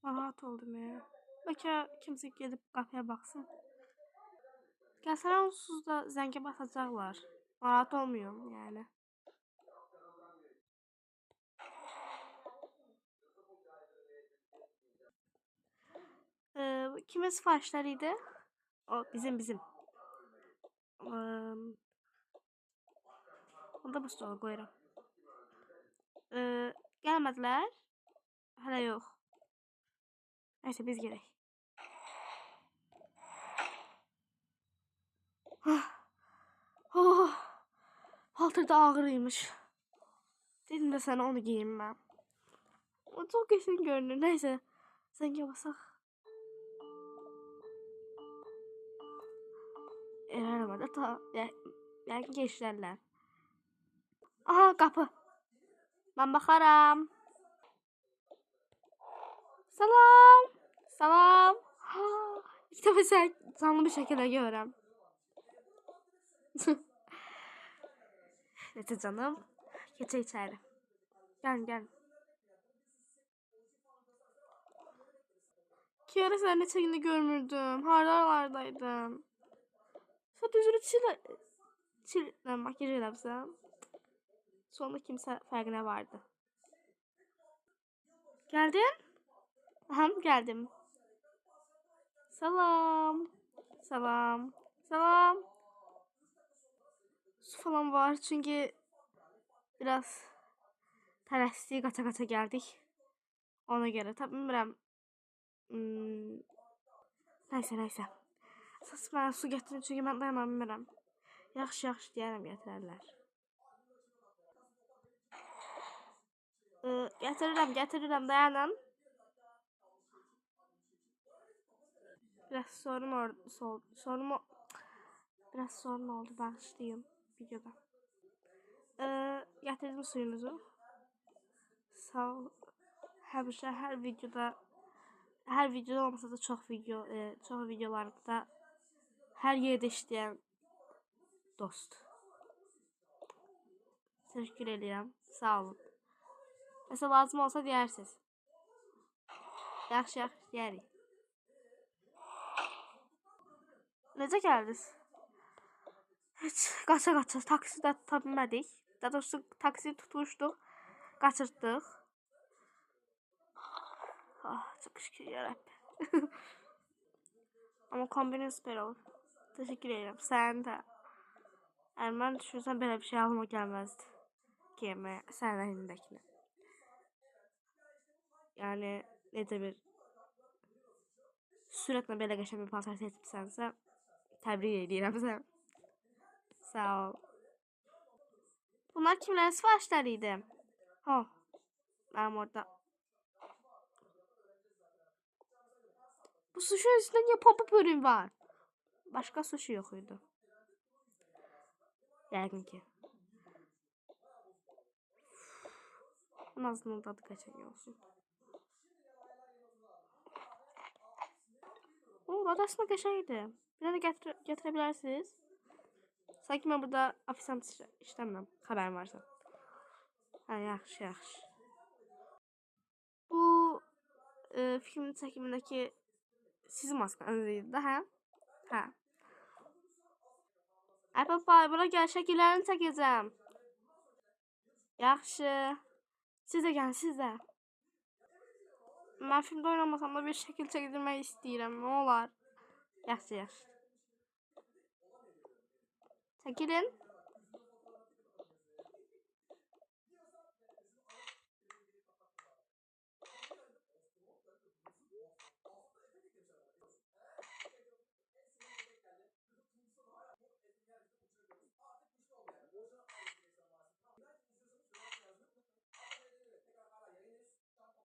Rahat oldum ya. Belki kimse gelip kapıya baksın. Gəlsələr onsuz da zəngə basacaqlar. Rahat olmuyorum yani. Kimin sifarişləriydi? O bizim. Onu da bu stola qoyuram. Gəlmədilər. Hələ yox. Neyse biz gerek. Oh, haltır da ağırıymış. Dedim de sana onu giyeyim ben. O çok kesin görünür. Neyse. Zenge basak. Arabada ta belki geçlerler. Aha kapı. Ben bakarım. Salam. Salam. İlk defa sen canlı bir şekilde görürüm. Neyse canım. Geçe içeri. Gel. Ki ara sen neçə gündə görmürdüm. Harlardaydın. Sen düzülü çil makyaj eləbsən. Sonunda kimsə fərqinə vardı. Geldin? Aha geldim. Salam. Su falan var çünkü biraz tələsdik, qaça geldik. Ona göre tabi bilmirəm. Neyse. Əsas mənə su gətirin çünkü mən dayana bilmirəm. Yaxşı deyərəm gətirərlər. Gətirirəm dayanın. Biraz sorun oldu bağışlayın videoda. Getirdim suyunuzu. Sağ ol. Her videoda olmasa da çok videolarda her yerde işleyen dost. Teşekkür ederim. Sağ olun. Mesela lazım olsa deyirsiniz. Yaxşı deyirik. Necə gəldiniz? Heç qaça taksi də tuta bilmədik. Daha doğrusu taksi tutmuşduq. Qaçırtdıq. Çok şükür yarabbim. Ama kombinin süper olur. Teşekkür ederim. Sen de. Yani ben düşünsem böyle bir şey alma gelmezdi. Giymeye. Sen elindekini. Yani ne de bir sürətlə belə qəşəng bir paltar seçibsənsə, təbrik edirəm sən. Sağ ol. Bunlar kimlərin sifarişləriydi? Mənim orada. Bu suşinin üstündə niyə pop-up ürün var? Başqa sushi yox idi. Yəqin ki. Nazlının dadı qəşəng olsun. Dadı aslında qəşəngdir. Bir də gətirə bilərsiniz. Sanki mən burada ofisant işləmirəm. Xəbərim varsa. Yaxşı. Bu filmin çəkimindəki sizin maskanız idi də, hə? Ay baba, bura gəl, şəkillərini çəkəcəm. Yaxşı. Siz də gəlin, siz də. Mən filmdə oynamasam da bir şəkil çəkdirmək istəyirəm. Nə olar? Yaxşı. Çəkilin.